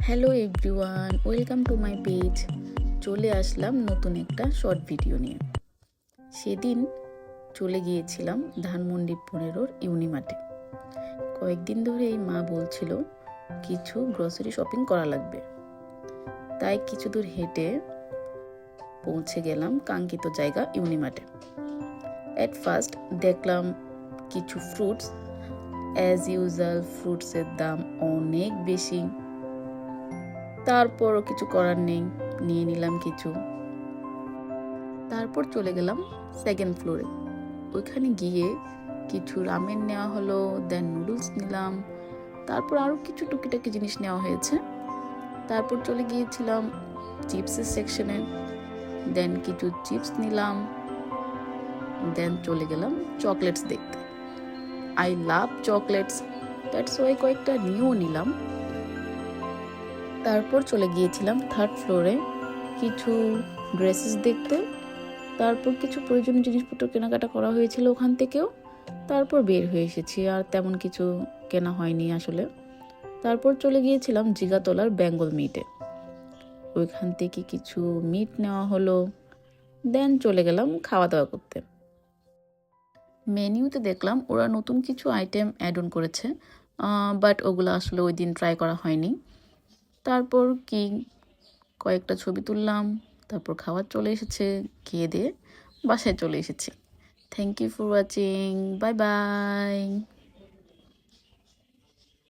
Hello everyone, welcome to my page. চলে আসলাম নতুন একটা শর্ট ভিডিও নিয়ে। সেদিন চলে গিয়েছিলাম ধানমন্ডি 15 ইউনিমার্টে। কয়েকদিন ধরেই মা বলছিল কিছু গ্রসারি শপিং করা লাগবে, তাই কিছু দূর হেঁটে পৌঁছে গেলাম কাঙ্ক্ষিত জায়গা ইউনিমার্টে। অ্যাট ফার্স্ট দেখলাম কিছু ফ্রুটস। অ্যাজ ইউজুয়াল ফ্রুটসের দাম অনেক বেশি, তারপরও কিছু করার নেই, নিয়ে নিলাম কিছু। তারপর চলে গেলাম সেকেন্ড ফ্লোরে। ওইখানে গিয়ে কিছু রামেন নেওয়া হলো, দেন নুডলস নিলাম, তারপর আরও কিছু টুকিটাকি জিনিস নেওয়া হয়েছে। তারপর চলে গিয়েছিলাম চিপসের সেকশনে, দেন কিছু চিপস নিলাম, দেন চলে গেলাম চকলেটস দেখতে। I love chocolates, that's why কয়েকটা নিয়েও নিলাম। তারপর চলে গিয়েছিলাম থার্ড ফ্লোরে কিছু ড্রেসেস দেখতে। তারপর কিছু প্রয়োজনীয় জিনিসপত্র কেনাকাটা করা হয়েছিল ওখান থেকেও। তারপর বের হয়ে এসেছি, আর তেমন কিছু কেনা হয়নি আসলে। তারপর চলে গিয়েছিলাম জিগাতলার বেঙ্গল মিটে। ওইখান থেকে কিছু মিট নেওয়া হলো, দেন চলে গেলাম খাওয়া দাওয়া করতে। মেনিউতে দেখলাম ওরা নতুন কিছু আইটেম অ্যাড অন করেছে, বাট ওগুলো আসলে ওই দিন ট্রাই করা হয়নি। তারপর কয়েকটা ছবি তুললাম, তারপর খাবার চলে এসেছে, খেয়ে দিয়ে বাসায় চলে এসেছি। Thank you for watching, bye by.